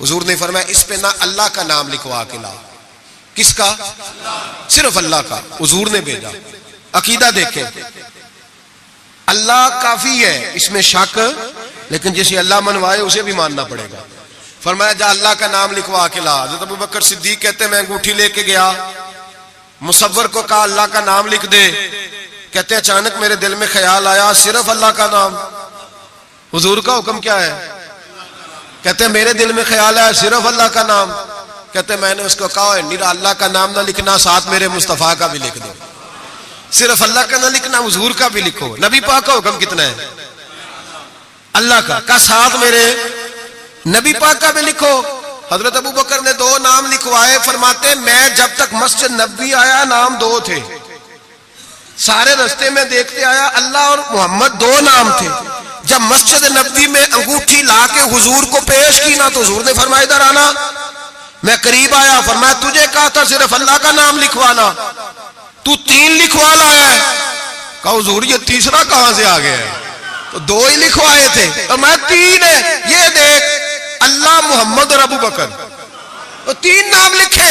حضور نے فرمایا اس پہ نہ اللہ کا نام لکھوا کے لا. کس کا؟ صرف اللہ کا. حضور نے بھیجا. عقیدہ دیکھیں, اللہ کافی ہے, اس میں شک, لیکن جسے اللہ منوائے اسے بھی ماننا پڑے گا. فرمایا جا اللہ کا نام لکھوا کے لا. حضرت ابوبکر صدیق کہتے ہیں میں انگوٹھی لے کے گیا, مصور کو کہا اللہ کا نام لکھ دے. کہتے ہیں اچانک میرے دل میں خیال آیا صرف اللہ کا نام. حضور کا حکم کیا ہے؟ کہتے ہیں میرے دل میں خیال آیا صرف اللہ کا نام. کہتے ہیں میں نے اس کو کہا نیرا اللہ کا نام نہ لکھنا, ساتھ میرے مصطفیٰ کا بھی لکھ دو. صرف اللہ کا نہ لکھنا, حضور کا بھی لکھو. نبی پاک کا حکم کتنا ہے؟ اللہ کا ساتھ میرے نبی پاک کا بھی لکھو. حضرت ابوبکر نے 2 نام لکھوائے. فرماتے میں جب تک مسجد نبوی آیا نام 2 تھے, سارے رستے میں دیکھتے آیا اللہ اور محمد 2 نام تھے. جب مسجد نبوی میں انگوٹھی لا کے حضور کو پیش کی نا تو حضور نے فرمایا ادھر آنا. میں قریب آیا, فرمایا تجھے کہا تھا صرف اللہ کا نام لکھوانا, تو 3 لکھوا لایا ہے. کہا حضور یہ تیسرا کہاں سے آ گیا ہے؟ تو 2 ہی لکھوائے تھے. اور میں 3 ہے, یہ دیکھ اللہ, محمد اور ابو بکر, تو 3 نام لکھے.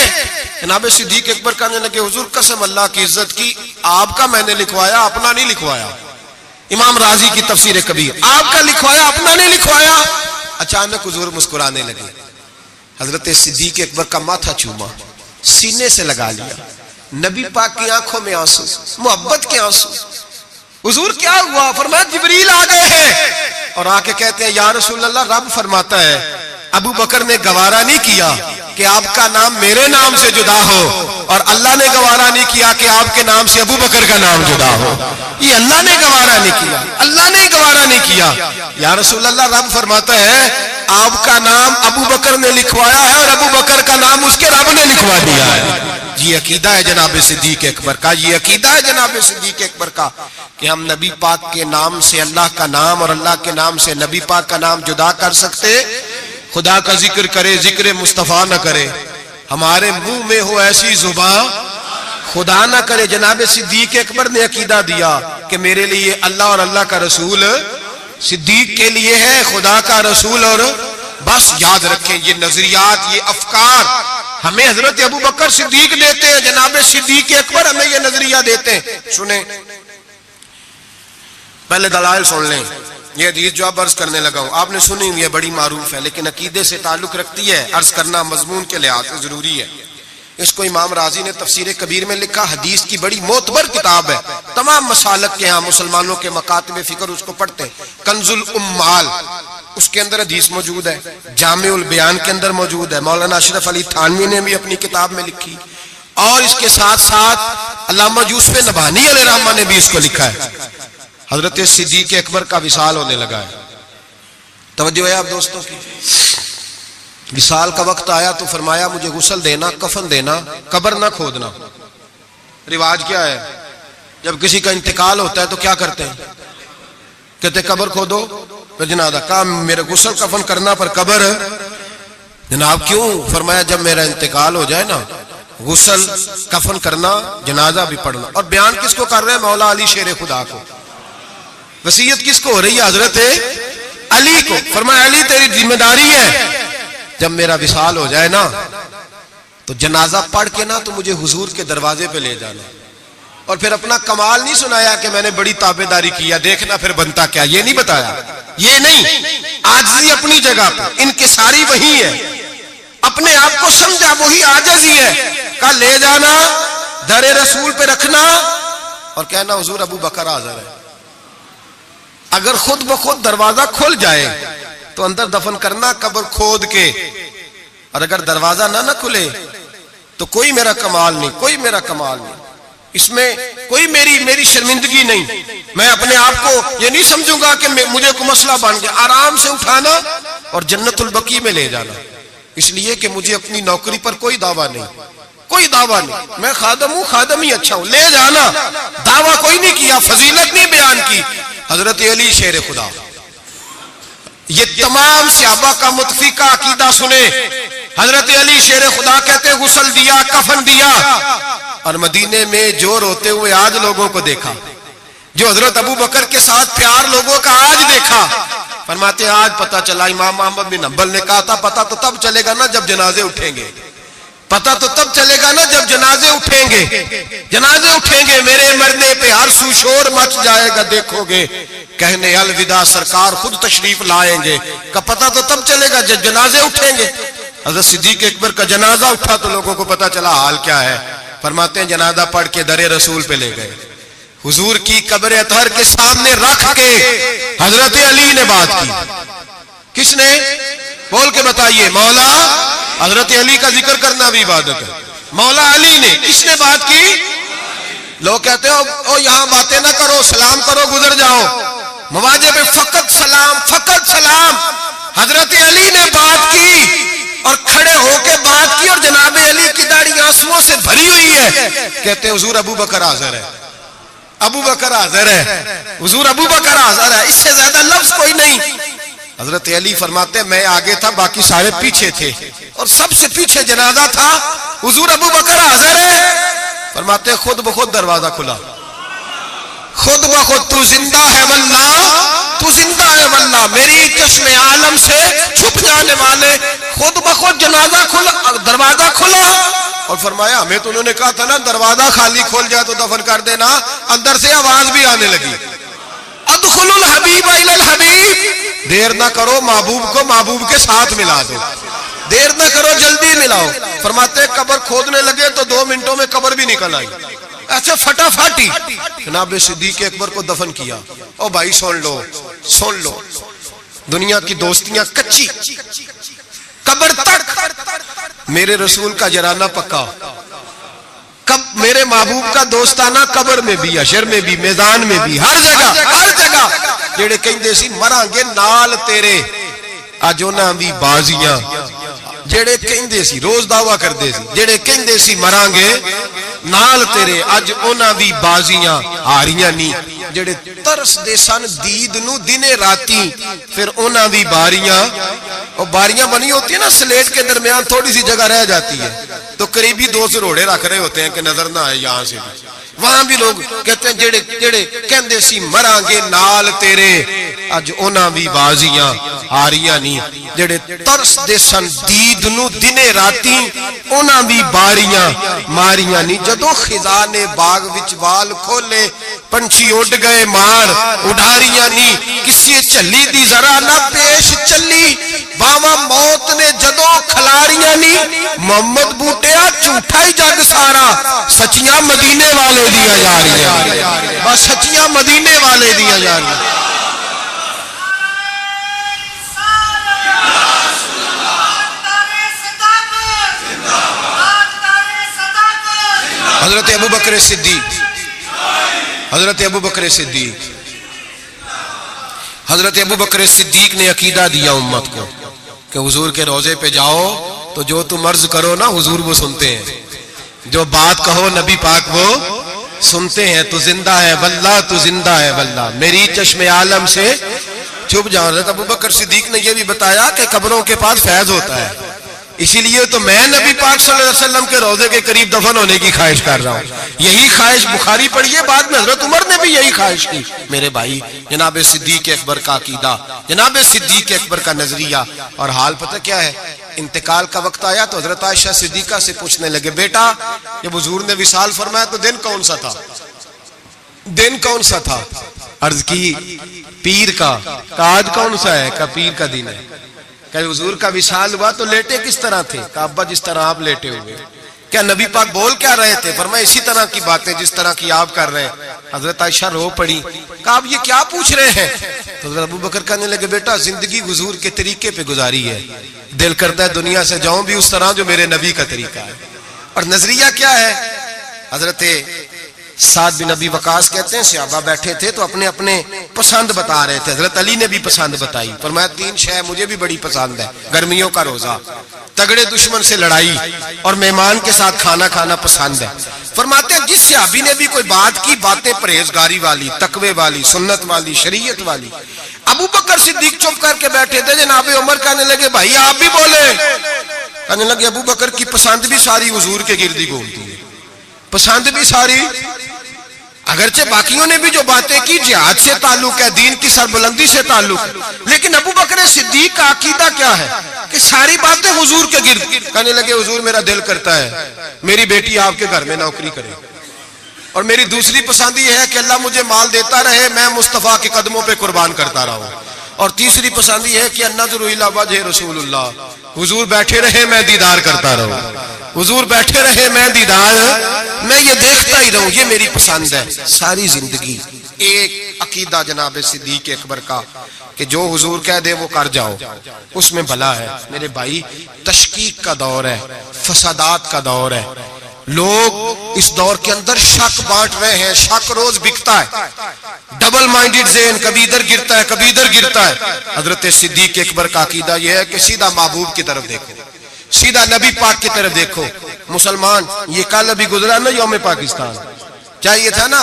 جناب صدیق اکبر کہنے لگے حضور قسم اللہ کی عزت کی, آپ کا میں نے لکھوایا, اپنا نہیں لکھوایا. امام راضی کی تفسیر کبیر, آپ کا لکھوایا اپنا نہیں لکھوایا. اچانک حضور مسکرانے لگے. حضرت صدیق اکبر کا ماتھا چوما, سینے سے لگا لیا. نبی پاک کی آنکھوں میں آنسو, محبت کے آنسو. حضور کیا ہوا؟ فرمایا جبریل آ گئے ہیں اور آ کے کہتے ہیں یا رسول اللہ رب فرماتا ہے ابو بکر نے گوارا نہیں کیا کہ آپ کا نام میرے نام سے جدا ہو, اور اللہ نے گوارا نہیں کیا کہ آپ کے نام سے ابو بکر کا نام جدا ہو. یہ اللہ نے گوارا نہیں کیا, اللہ نے گوارا نہیں کیا. یا رسول اللہ رب فرماتا ہے آپ کا نام ابو بکر نے لکھوایا ہے اور ابو بکر کا نام اس کے رب نے لکھوا دیا ہے. یہ عقیدہ ہے جناب صدیق اکبر کا, یہ عقیدہ ہے جناب صدیق اکبر کا کہ ہم نبی پاک کے نام سے اللہ کا نام اور اللہ کے نام سے نبی پاک کا نام جدا کر سکتے. خدا کا ذکر کرے, ذکر مصطفیٰ نہ کرے, ہمارے منہ میں ہو ایسی زبان خدا نہ کرے. جناب صدیق اکبر نے عقیدہ دیا کہ میرے لیے اللہ اور اللہ کا رسول, صدیق کے لیے ہے خدا کا رسول. اور بس یاد رکھیں یہ نظریات, یہ افکار ہمیں حضرت ابو بکر صدیق دیتے ہیں, جناب صدیق اکبر ہمیں یہ نظریہ دیتے ہیں. سنیں پہلے دلائل سن لیں. یہ حدیث جو اب عرض کرنے لگا ہوں آپ نے سنی ہوئی ہے, بڑی معروف ہے, لیکن عقیدے سے تعلق رکھتی ہے, عرض کرنا مضمون کے لحاظ سے ضروری ہے. اس کو امام راضی نے تفسیر کبیر میں لکھا, حدیث کی بڑی معتبر کتاب ہے, تمام مسالک کے ہاں مسلمانوں کے مکاتب فکر اس کو پڑھتے ہیں. کنز الامال اس کے اندر حدیث موجود ہے, جامع البیان کے اندر موجود ہے, مولانا اشرف علی تھانوی نے بھی اپنی کتاب میں لکھی, اور اس کے ساتھ ساتھ علامہ یوسف نبہانی علیہ الرحمہ نے بھی اس کو لکھا ہے. حضرت صدیق اکبر کا وصال ہونے لگا ہے. توجہ ہے آپ دوستوں کی. وصال کا وقت آیا تو فرمایا مجھے غسل دینا, کفن دینا, قبر نہ کھودنا. رواج کیا ہے جب کسی کا انتقال ہوتا ہے تو کیا کرتے ہیں؟ کہتے قبر کھودو پھر جنازہ. کہا میرے غسل کفن کرنا پر قبر. جناب کیوں؟ فرمایا جب میرا انتقال ہو جائے نا غسل کفن کرنا, جنازہ بھی پڑھنا. اور بیان کس کو کر رہے ہیں؟ مولا علی شیر خدا کو. وصیت کس کو ہو رہی ہے؟ حضرت علی کو. فرمایا علی تیری ذمہ داری ہے جب میرا وصال ہو جائے نا تو جنازہ پڑھ کے نا تو مجھے حضور کے دروازے پہ لے جانا. اور پھر اپنا کمال نہیں سنایا کہ میں نے بڑی تابعداری کیا, دیکھنا پھر بنتا کیا, یہ نہیں بتایا. یہ نہیں, عاجزی اپنی جگہ پہ, انکساری وہی ہے, اپنے آپ کو سمجھا وہی عاجزی ہے. کہا لے جانا, در رسول پہ رکھنا اور کہنا حضور ابو بکر حاضر ہے. اگر خود بخود دروازہ کھل جائے تو اندر دفن کرنا قبر کھود کے, اور اگر دروازہ نہ کھلے تو کوئی میرا کمال نہیں, کوئی میرا کمال نہیں, اس میں کوئی میری شرمندگی نہیں. میں اپنے آپ کو یہ نہیں سمجھوں گا کہ مجھے کوئی مسئلہ بن گیا. آرام سے اٹھانا اور جنت البقیع میں لے جانا, اس لیے کہ مجھے اپنی نوکری پر کوئی دعویٰ نہیں, کوئی دعویٰ نہیں. میں خادم ہوں, خادم ہی اچھا ہوں, لے جانا. دعویٰ کوئی نہیں کیا, فضیلت نہیں بیان کی. حضرت علی شیر خدا. یہ تمام صحابہ کا متفقہ عقیدہ سنے. حضرت علی شیر خدا کہتے غسل دیا, کفن دیا, اور مدینے میں جو روتے ہوئے آج لوگوں کو دیکھا, جو حضرت ابو بکر کے ساتھ پیار لوگوں کا آج دیکھا, فرماتے ہیں آج پتہ چلا، امام احمد بن حنبل نے کہا تھا پتہ تو تب چلے گا نا جب جنازے اٹھیں گے، پتہ تو تب چلے گا نا جب جنازے اٹھیں گے، جنازے اٹھیں گے میرے مرنے پہ ہر سو شور مچ جائے گا دیکھو گے، کہنے الوداع سرکار خود تشریف لائیں گے، کا پتہ تو تب چلے گا جب جنازے اٹھیں گے۔ حضرت صدیق اکبر کا جنازہ اٹھا تو لوگوں کو پتہ چلا حال کیا ہے۔ فرماتے ہیں جنازہ پڑھ کے در رسول پہ لے گئے، حضور کی قبر اطہر کے سامنے رکھ کے حضرت علی نے بات کی۔ کس نے؟ بول کے بتائیے۔ مولا حضرت علی کا ذکر کرنا بھی عبادت ہے۔ مولا علی نے، کس نے بات کی؟ لوگ کہتے ہیں او یہاں باتیں نہ کرو، سلام کرو گزر جاؤ، مواجہ پہ فقط سلام، فقط سلام۔ حضرت علی نے بات کی اور کھڑے ہو کے بات کی، اور جناب علی کی داڑھی آنسوؤں سے بھری ہوئی ہے۔ کہتے ہیں حضور ابو بکر حاضر ہے، ابو بکر حاضر ہے، حضور ابو بکر حاضر ہے، اس سے زیادہ لفظ کوئی نہیں۔ حضرت علی فرماتے ہیں میں آگے تھا، باقی سارے پیچھے تھے، اور سب سے پیچھے جنازہ تھا، حضور ابو بکر حاضر ہے۔ فرماتے ہیں خود بخود دروازہ کھلا، خود بخود تو زندہ ہے واللہ، تو زندہ ہے واللہ، میری چشم عالم سے چھپ جانے والے، خود بخود جنازہ کھلا، دروازہ کھلا۔ اور فرمایا ہمیں تو انہوں نے کہا تھا نا دروازہ خالی کھول جائے تو دفن کر دینا، اندر سے آواز بھی آنے لگی ادخلوا الحبیب الی الحبیب، دیر نہ کرو محبوب کو محبوب کے ساتھ ملا دو، دیر نہ کرو جلدی ملاؤ۔ فرماتے قبر کھودنے لگے تو 2 منٹوں میں قبر بھی نکل آئی، ایسے فٹافٹ ہی جناب صدیق اکبر کو دفن کیا۔ او بھائی سن لو، سن لو، دنیا کی دوستیاں کچی، قبر تک میرے رسول کا جرانہ پکا، کب میرے محبوب کا دوستانہ قبر میں بھی، حشر میں بھی، میدان میں بھی، ہر جگہ، ہر جگہ۔ جڑے کہندے سی مراں گے نال تیرے، اج انہاں دی بازیاں، جڑے کہندے سی روز دعویٰ کردے سی، جڑے کہندے سی مراں گے نال تیرے، اج انہاں دی بازیاں ہاریاں نہیں۔ جڑے ترس دے سن دید نو دنے راتی، پھر انہاں دی باریاں، اور باریاں بنی ہوتی ہیں نا سلیٹ کے درمیان تھوڑی سی جگہ رہ جاتی ہے، تو قریبی 2 سے روڑے رکھ رہے ہوتے ہیں کہ نظر نہ آئے یہاں سے بھی، وہاں بھی لوگ کہتے ہیں جڑے کہندے سی مراں گے نال تیرے، اج انہاں دی بازیاں ہاریاں نہیں۔ جڑے ترس دے سن دید نو دنے راتی، انہاں دی باریاں ماریاں نہیں۔ جدوں خزاں نے باغ وچ وال کھولے، پنچھی اڑ گئے مار اڈاریاں نہیں۔ کسی چلی دی ذرا نہ پیش چلی، باواں موت نے جدوں کھلاریاں نہیں۔ محمد بوٹیا جھوٹا ہی جگ سارا، سچیاں مدینے والے دیا جاریاں، بس سچیاں مدینے والے دیا جاریاں۔ حضرت ابو بکر صدیق، حضرت ابو بکر صدیق، حضرت ابو بکر صدیق نے عقیدہ دیا امت کو کہ حضور کے روضے پہ جاؤ تو جو تم عرض کرو نا حضور وہ سنتے ہیں، جو بات کہو نبی پاک وہ سنتے ہیں، تو زندہ ہے واللہ، تو زندہ ہے واللہ، میری چشم عالم سے چھپ جاؤ۔ حضرت ابو بکر صدیق نے یہ بھی بتایا کہ قبروں کے پاس فیض ہوتا ہے، اسی لیے تو میں نبی پاک صلی اللہ علیہ وسلم کے روضے کے قریب دفن ہونے کی خواہش کر رہا ہوں۔ یہی خواہش بخاری پڑھیے، بعد میں حضرت عمر نے بھی یہی خواہش کی۔ میرے بھائی جناب صدیق اکبر کا عقیدہ، جناب صدیق اکبر کا نظریہ، اور حال پتہ کیا ہے؟ انتقال کا وقت آیا تو حضرت عائشہ صدیقہ سے پوچھنے لگے بیٹا جب حضور نے وصال فرمایا تو دن کون سا تھا؟ دن کون سا تھا؟ عرض کی پیر کا۔ آج کون سا ہے؟ کہ پیر کا دن ہے۔ کہ حضور کا وصال ہوا تو لیٹے کس طرح تھے؟ کہ ابا جس طرح آپ لیٹے ہوئے۔ کیا نبی پاک بول کیا رہے تھے؟ فرمایا اسی طرح کی باتیں جس طرح کی آپ کر رہے ہیں۔ حضرت عائشہ رو پڑی، کہا آپ یہ کیا پوچھ رہے ہیں؟ تو حضرت ابو بکر کہنے لگے بیٹا زندگی حضور کے طریقے پہ گزاری ہے، دل کرتا ہے دنیا سے جاؤں بھی اس طرح جو میرے نبی کا طریقہ ہے۔ اور نظریہ کیا ہے؟ حضرت سعد بن ابی وقاص کہتے ہیں صحابہ بیٹھے تھے تو اپنے اپنے پسند بتا رہے تھے، حضرت علی نے بھی پسند بتائی، فرمایا 3 شے مجھے بھی بڑی پسند ہے، گرمیوں کا روزہ، تگڑے دشمن سے لڑائی، اور مہمان کے ساتھ کھانا کھانا پسند ہے۔ فرماتے ہیں جس صحابی نے بھی کوئی بات کی، باتیں پرہیزگاری والی، تقوی والی، سنت والی، شریعت والی۔ ابو بکر صدیق چپ کر کے بیٹھے تھے، جناب عمر کہنے لگے بھائی آپ بھی بولے، کہنے لگے ابو بکر کی پسند بھی ساری حضور کے گردی گھومتی ہے، پسند بھی ساری اگرچہ باقیوں نے بھی جو باتیں کی جہاد سے تعلق ہے، دین کی سربلندی سے تعلق ہے، لیکن ابو بکر صدیق کا عقیدہ کیا ہے کہ ساری باتیں حضور کے گرد کہنے لگے حضور میرا دل کرتا ہے میری بیٹی آپ کے گھر میں نوکری کرے، اور میری دوسری پسند یہ ہے کہ اللہ مجھے مال دیتا رہے میں مصطفیٰ کے قدموں پہ قربان کرتا رہا، اور تیسری پسند یہ ہے کہ النظر الی وجہ رسول اللہ، حضور بیٹھے رہے میں دیدار کرتا رہوں، حضور بیٹھے رہے میں دیدار میں یہ دیکھتا ہی رہوں، یہ میری پسند ہے۔ ساری زندگی ایک عقیدہ جناب صدیق اکبر کا کہ جو حضور کہہ دے وہ کر جاؤ، اس میں بھلا ہے۔ میرے بھائی تشکیک کا دور ہے، فسادات کا دور ہے، لوگ اس دور کے اندر شک بانٹ رہے ہیں، شک روز بکتا ہے، ڈبل مائنڈڈ ذہن کبھی ادھر گرتا ہے کبھی ادھر گرتا ہے۔ حضرت صدیق اکبر کا عقیدہ یہ ہے کہ سیدھا محبوب کی طرف دیکھو، سیدھا نبی پاک کی طرف دیکھو۔ مسلمان یہ کل ابھی گزرا نا یوم پاکستان، چاہیے تھا نا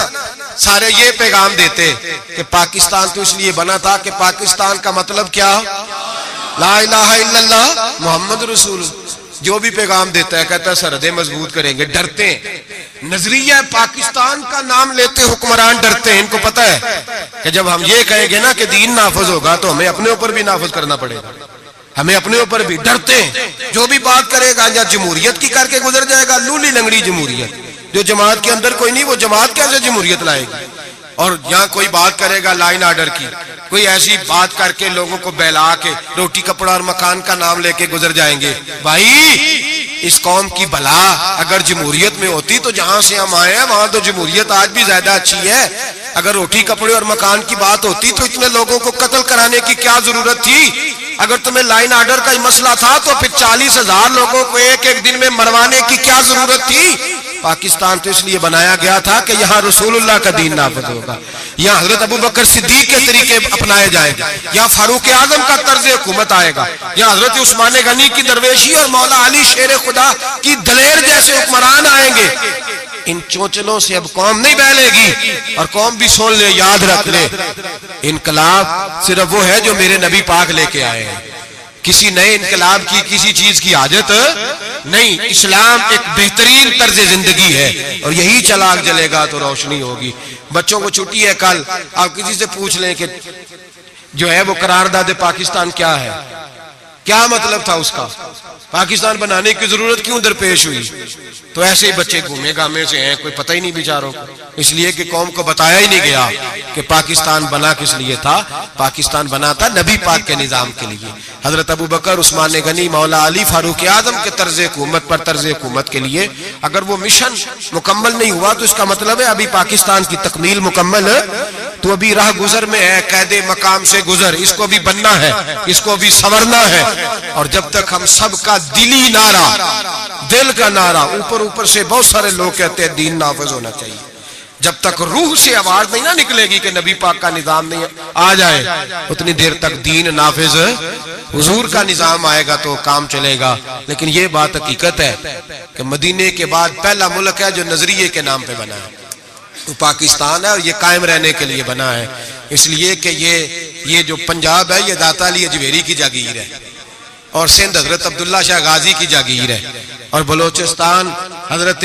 سارے یہ پیغام دیتے کہ پاکستان تو اس لیے بنا تھا کہ پاکستان کا مطلب کیا، لا الہ الا اللہ محمد رسول اللہ۔ جو بھی پیغام دیتا ہے کہتا ہے سرحدیں مضبوط کریں گے، ڈرتے ہیں۔ نظریہ پاکستان کا نام لیتے حکمران ڈرتے ہیں، ان کو پتہ ہے کہ جب ہم یہ کہیں گے نا کہ دین نافذ ہوگا تو ہمیں اپنے اوپر بھی نافذ کرنا پڑے گا، ہمیں اپنے اوپر بھی ڈرتے ہیں۔ جو بھی بات کرے گا یا جمہوریت کی کر کے گزر جائے گا، لولی لنگڑی جمہوریت، جو جماعت کے اندر کوئی نہیں وہ جماعت کیسے جمہوریت لائے گی۔ اور یہاں کوئی بات کرے گا لائن آرڈر کی، کوئی ایسی بات کر کے لوگوں کو بہلا کے روٹی کپڑا اور مکان کا نام لے کے گزر جائیں گے۔ بھائی اس قوم کی بھلا اگر جمہوریت میں ہوتی تو جہاں سے ہم آئے ہیں وہاں تو جمہوریت آج بھی زیادہ اچھی ہے۔ اگر روٹی کپڑے اور مکان کی بات ہوتی تو اتنے لوگوں کو قتل کرانے کی کیا ضرورت تھی؟ اگر تمہیں لائن آرڈر کا ہی مسئلہ تھا تو پھر 40,000 لوگوں کو ایک ایک دن میں مروانے کی کیا ضرورت تھی؟ پاکستان تو اس لیے بنایا گیا تھا کہ یہاں رسول اللہ کا دین نافذ ہوگا، یہاں حضرت ابو بکر صدیق کے طریقے اپنائے جائیں گے، یہاں فاروق اعظم کا طرز حکومت آئے گا، یہاں حضرت عثمان غنی کی درویشی اور مولا علی شیر خدا کی دلیر جیسے حکمران آئیں گے۔ ان چونچلوں سے اب قوم نہیں بہلے گی، اور قوم بھی سن لے، یاد رکھ لے، انقلاب صرف وہ ہے جو میرے نبی پاک لے کے آئے ہیں، کسی نئے انقلاب کی کسی چیز کی حاجت نہیں۔ اسلام ایک بہترین طرز زندگی ہے، اور یہی چراغ جلے گا تو روشنی ہوگی۔ بچوں کو چھٹی ہے کل، آپ کسی سے پوچھ لیں کہ جو ہے وہ قرارداد پاکستان کیا ہے، کیا مطلب تھا اس کا، پاکستان بنانے کی ضرورت کیوں درپیش ہوئی؟ تو ایسے ہی بچے گھومے گامے سے ہیں، کوئی پتہ ہی نہیں بیچاروں کو، اس لیے کہ قوم کو بتایا ہی نہیں گیا کہ پاکستان بنا کس لیے تھا۔ پاکستان بنا تھا نبی پاک کے نظام کے لیے، حضرت ابو بکر، عثمان غنی، مولا علی، فاروق اعظم کے طرز حکومت پر طرز حکومت کے لیے۔ اگر وہ مشن مکمل نہیں ہوا تو اس کا مطلب ہے ابھی پاکستان کی تکمیل مکمل تو ابھی راہ گزر میں ہے، قید مقام سے گزر، اس کو بھی بننا ہے، اس کو بھی سنورنا ہے۔ اور جب تک ہم سب کا دلی نعرہ، دل کا نعرہ، اوپر سے بہت سارے لوگ کہتے ہیں دین نافذ ہونا چاہیے، جب تک روح سے آواز نہیں نہ نکلے گی کہ نبی پاک کا نظام نہیں آ جائے، اتنی دیر تک دین نافذ، حضور کا نظام آئے گا تو کام چلے گا۔ لیکن یہ بات حقیقت ہے کہ مدینے کے بعد پہلا ملک ہے جو نظریے کے نام پہ بنا ہے، تو پاکستان ہے، اور یہ قائم رہنے کے لیے بنا ہے، اس لیے کہ یہ جو پنجاب ہے یہ داتا علی اجمیری کی جاگیر ہے، اور سندھ حضرت عبداللہ شاہ غازی کی جاگیر ہے، اور بلوچستان حضرت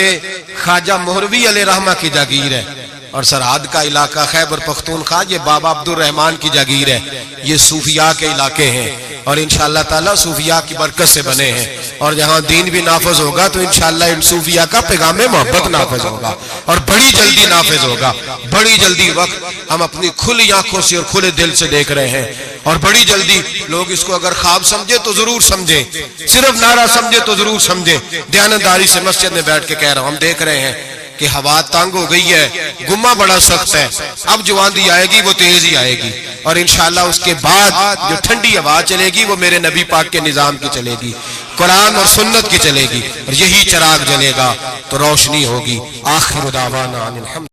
خواجہ مہروی علیہ رحمہ کی جاگیر ہے، اور سرحد کا علاقہ خیبر پختونخوا یہ بابا عبد الرحمن کی جاگیر ہے۔ یہ صوفیاء کے علاقے ہیں، اور انشاءاللہ تعالیٰ صوفیاء کی برکت سے بنے ہیں، اور جہاں دین بھی نافذ ہوگا تو انشاءاللہ ان صوفیاء کا پیغام محبت نافذ ہوگا، اور بڑی جلدی نافذ ہوگا، بڑی جلدی۔ وقت ہم اپنی کھلی آنکھوں سے اور کھلے دل سے دیکھ رہے ہیں، اور بڑی جلدی لوگ اس کو اگر خواب سمجھے تو ضرور سمجھیں، صرف نعرہ سمجھے تو ضرور سمجھیں۔ دیانتداری سے مسجد میں بیٹھ کے کہہ رہا ہوں، ہم دیکھ رہے ہیں کہ ہوا تنگ ہو گئی ہے، گمہ بڑا سخت ہے، اب جو آندھی آئے گی وہ تیز ہی آئے گی، اور انشاءاللہ اس کے بعد جو ٹھنڈی ہوا چلے گی وہ میرے نبی پاک کے نظام کی چلے گی، قرآن اور سنت کی چلے گی، اور یہی چراغ جلے گا تو روشنی ہوگی۔ آخر دعوانا الحمد